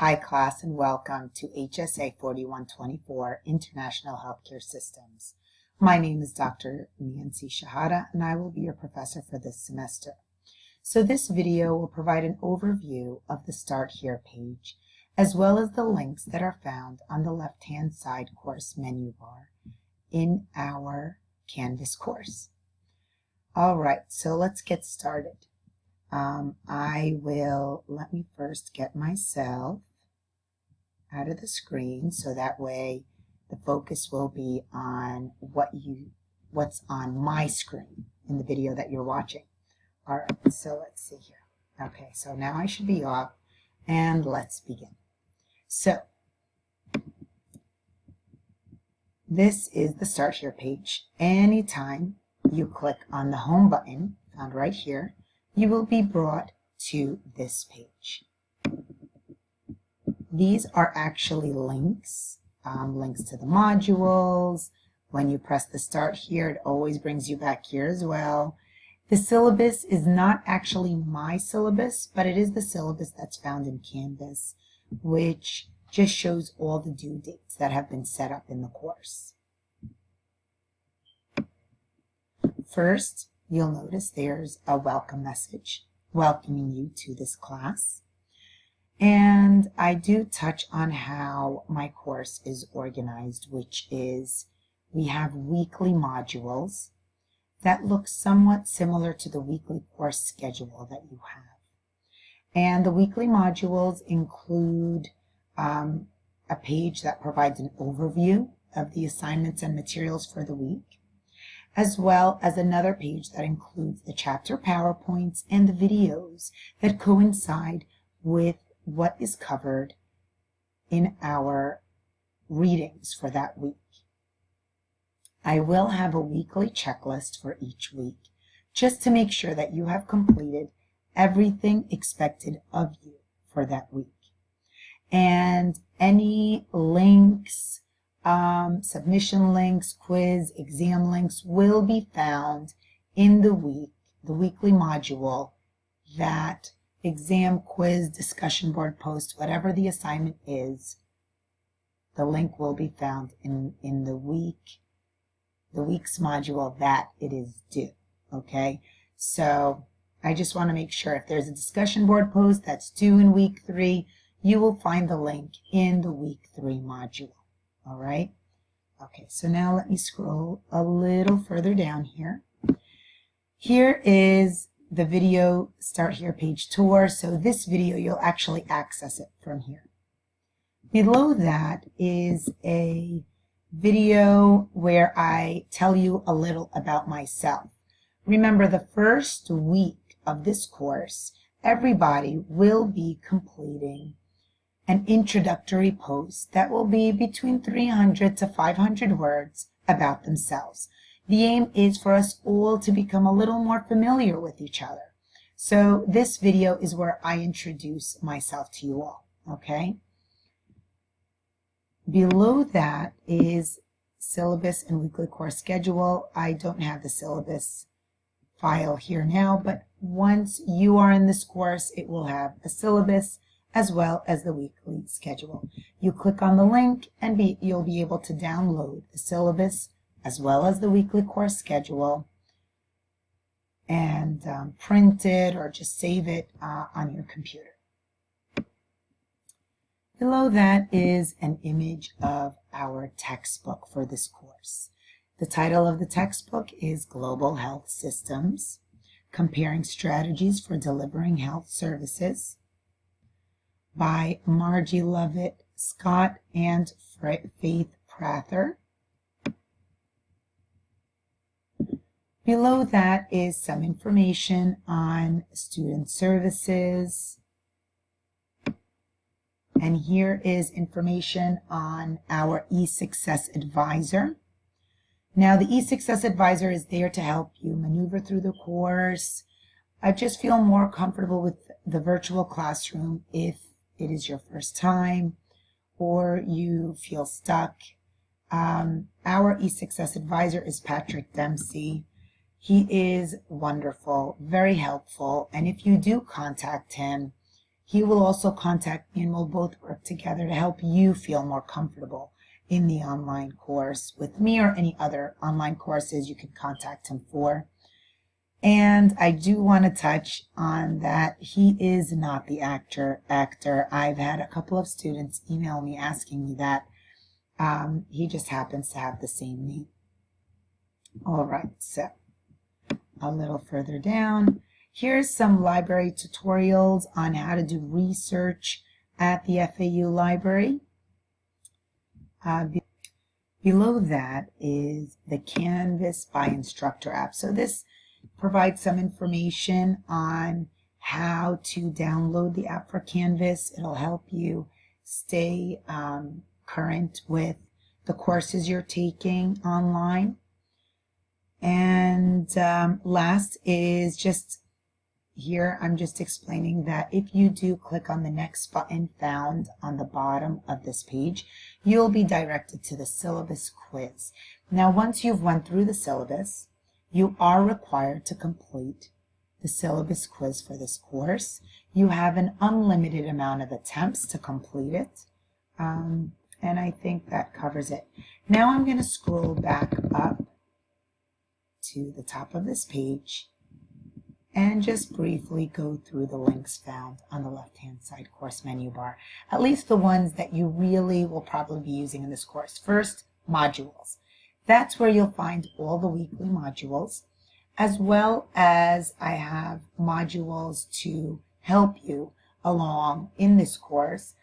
Hi class and welcome to HSA 4124 International Healthcare Systems. My name is Dr. Nancy Shahada and I will be your professor for this semester. So this video will provide an overview of the Start Here page as well as the links that are found on the left-hand side course menu bar in our Canvas course. All right, so let's get started. Let me first get myself out of the screen so that way the focus will be on what's on my screen in the video that you're watching. All right, so let's see here. Okay, so now I should be off and let's begin. So this is the Start Here page. Anytime you click on the home button found right here, you will be brought to this page. These are actually links, links to the modules. When you press the Start Here, it always brings you back here as well. The syllabus is not actually my syllabus, but it is the syllabus that's found in Canvas, which just shows all the due dates that have been set up in the course. First, you'll notice there's a welcome message welcoming you to this class. And I do touch on how my course is organized, which is we have weekly modules that look somewhat similar to the weekly course schedule that you have. And the weekly modules include a page that provides an overview of the assignments and materials for the week, as well as another page that includes the chapter PowerPoints and the videos that coincide with what is covered in our readings for that week. I will have a weekly checklist for each week just to make sure that you have completed everything expected of you for that week. And any links, submission links, quiz, exam links will be found in the weekly module. That exam, quiz, discussion board post, whatever the assignment is, the link will be found in the week's module that it is due. Okay, so I just want to make sure if there's a discussion board post that's due in week 3, you will find the link in the week 3 module. All right. Okay, so now let me scroll a little further down here. Here is the video Start Here page tour. So this video, you'll actually access it from here. Below that is a video where I tell you a little about myself. Remember, the first week of this course, everybody will be completing an introductory post that will be between 300 to 500 words about themselves. The aim is for us all to become a little more familiar with each other. So this video is where I introduce myself to you all, okay? Below that is syllabus and weekly course schedule. I don't have the syllabus file here now, but once you are in this course, it will have a syllabus as well as the weekly schedule. You click on the link and you'll be able to download the syllabus as well as the weekly course schedule and print it or just save it on your computer. Below that is an image of our textbook for this course. The title of the textbook is Global Health Systems, Comparing Strategies for Delivering Health Services, by Margie Lovett Scott and Faith Prather. Below that is some information on student services. And here is information on our eSuccess Advisor. Now, the eSuccess Advisor is there to help you maneuver through the course. I just feel more comfortable with the virtual classroom if it is your first time or you feel stuck. Our eSuccess Advisor is Patrick Dempsey. He is wonderful, very helpful, and if you do contact him, He will also contact me and we'll both work together to help you feel more comfortable in the online course with me or any other online courses you can contact him for. And I do want to touch on that he is not the actor. I've had a couple of students email me asking me that. He just happens to have the same name. All right, so a little further down, here's some library tutorials on how to do research at the FAU library. Below that is the Canvas by Instructor app. So this provides some information on how to download the app for Canvas. It'll help you stay current with the courses you're taking online. And last is just here, I'm just explaining that if you do click on the next button found on the bottom of this page, you'll be directed to the syllabus quiz. Now, once you've went through the syllabus, you are required to complete the syllabus quiz for this course. You have an unlimited amount of attempts to complete it. And I think that covers it. Now I'm going to scroll back up to the top of this page and just briefly go through the links found on the left-hand side course menu bar, at least the ones that you really will probably be using in this course. First, modules. That's where you'll find all the weekly modules, as well as I have modules to help you along in this course.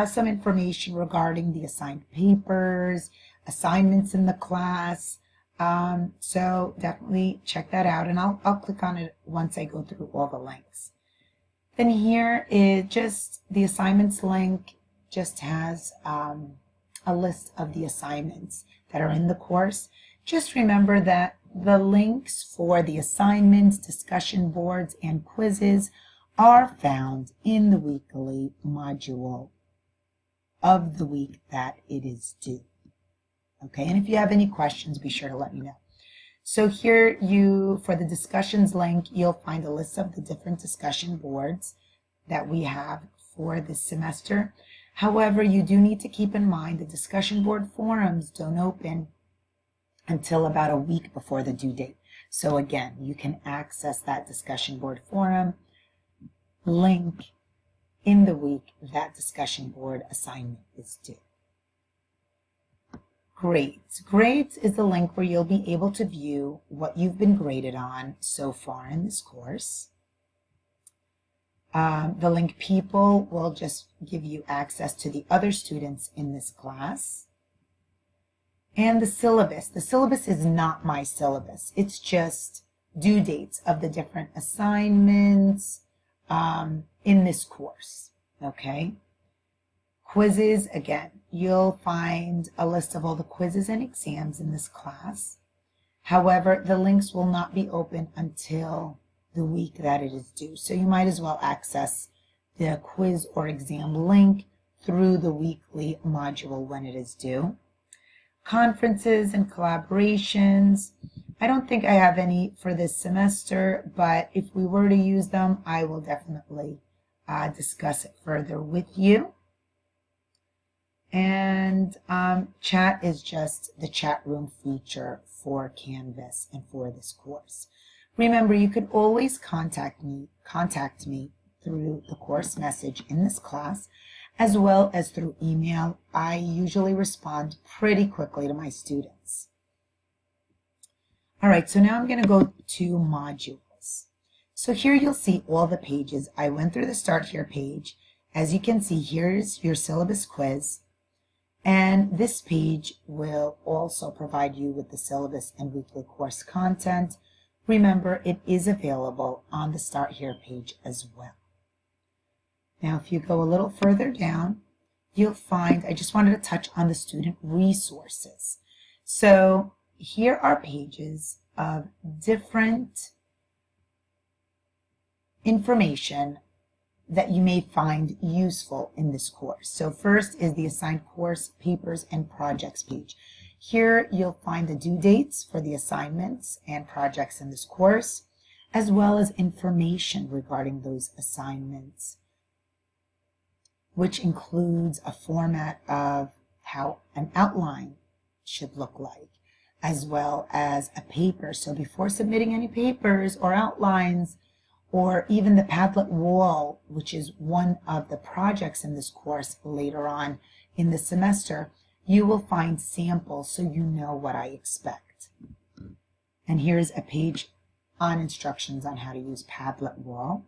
Some information regarding the assigned papers, assignments in the class. So definitely check that out, and I'll click on it once I go through all the links. Then here is just the assignments link, just has a list of the assignments that are in the course. Just remember that the links for the assignments, discussion boards, and quizzes are found in the weekly module of the week that it is due. Okay, and if you have any questions, be sure to let me know. So here for the discussions link, you'll find a list of the different discussion boards that we have for this semester. However, you do need to keep in mind the discussion board forums don't open until about a week before the due date. So again, you can access that discussion board forum link in the week that discussion board assignment is due. Grades. Grades is the link where you'll be able to view what you've been graded on so far in this course. The link People will just give you access to the other students in this class. And the syllabus. The syllabus is not my syllabus. It's just due dates of the different assignments in this course. Okay? Quizzes, again, you'll find a list of all the quizzes and exams in this class. However, the links will not be open until the week that it is due. So you might as well access the quiz or exam link through the weekly module when it is due. Conferences and collaborations. I don't think I have any for this semester, but if we were to use them, I will definitely discuss it further with you. And chat is just the chat room feature for Canvas and for this course. Remember, you can always contact me through the course message in this class, as well as through email. I usually respond pretty quickly to my students. All right, so now I'm going to go to modules. So here you'll see all the pages. I went through the Start Here page. As you can see, here's your syllabus quiz. And this page will also provide you with the syllabus and weekly course content. Remember, it is available on the Start Here page as well. Now, if you go a little further down, you'll find, I just wanted to touch on the student resources. So here are pages of different information that you may find useful in this course. So first is the assigned course, papers, and projects page. Here you'll find the due dates for the assignments and projects in this course, as well as information regarding those assignments which includes a format of how an outline should look like, as well as a paper. So before submitting any papers or outlines, or even the Padlet wall, which is one of the projects in this course later on in the semester, you will find samples so you know what I expect. And here's a page on instructions on how to use Padlet wall.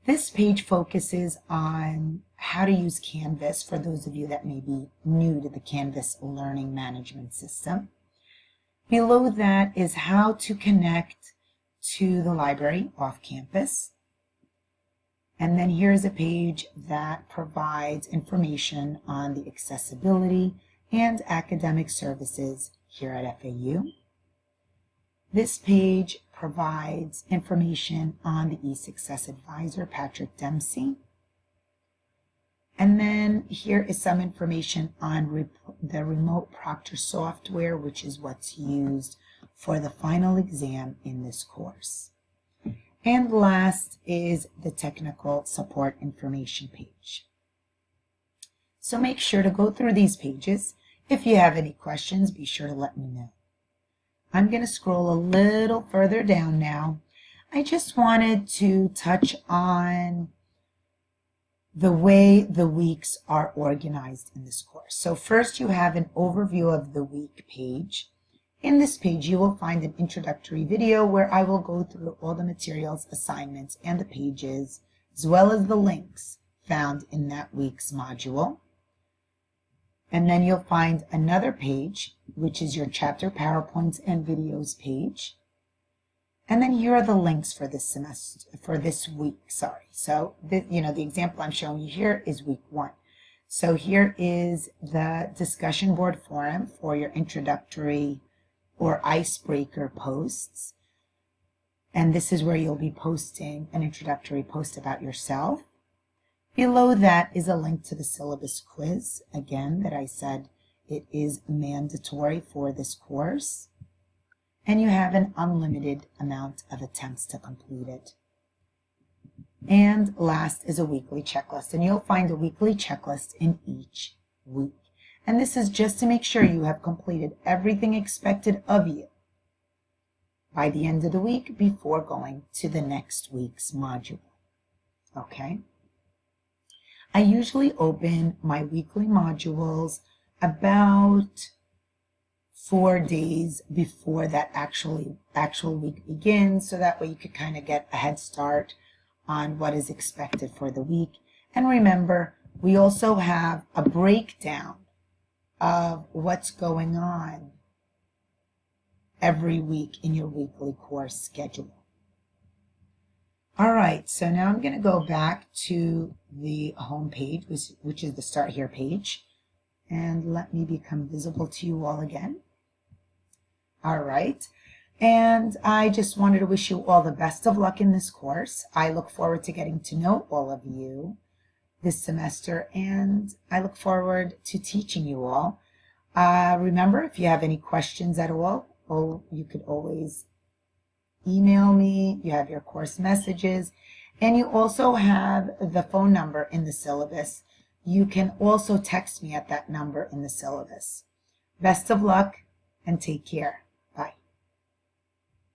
This page focuses on how to use Canvas for those of you that may be new to the Canvas learning management system. Below that is how to connect to the library off campus. And then here's a page that provides information on the accessibility and academic services here at FAU. This page provides information on the eSuccess advisor, Patrick Dempsey. And then here is some information on the remote proctor software, which is what's used for the final exam in this course. And last is the technical support information page. So make sure to go through these pages. If you have any questions, be sure to let me know. I'm going to scroll a little further down now. I just wanted to touch on the way the weeks are organized in this course. So first you have an overview of the week page. In this page you will find an introductory video where I will go through all the materials, assignments, and the pages, as well as the links found in that week's module. And then you'll find another page, which is your chapter PowerPoints and videos page. And then here are the links for this semester, for this week, sorry. So, the example I'm showing you here is week 1. So here is the discussion board forum for your introductory or icebreaker posts. And this is where you'll be posting an introductory post about yourself. Below that is a link to the syllabus quiz, again, that I said it is mandatory for this course. And you have an unlimited amount of attempts to complete it. And last is a weekly checklist, and you'll find a weekly checklist in each week. And this is just to make sure you have completed everything expected of you by the end of the week before going to the next week's module. Okay? I usually open my weekly modules about 4 days before that actual week begins, so that way you could kind of get a head start on what is expected for the week. And remember, we also have a breakdown of what's going on every week in your weekly course schedule. All right, so now I'm going to go back to the home page, which is the Start Here page, and let me become visible to you all again. All right, and I just wanted to wish you all the best of luck in this course. I look forward to getting to know all of you this semester, and I look forward to teaching you all. Remember, if you have any questions at all, you could always email me. You have your course messages, and you also have the phone number in the syllabus. You can also text me at that number in the syllabus. Best of luck and take care.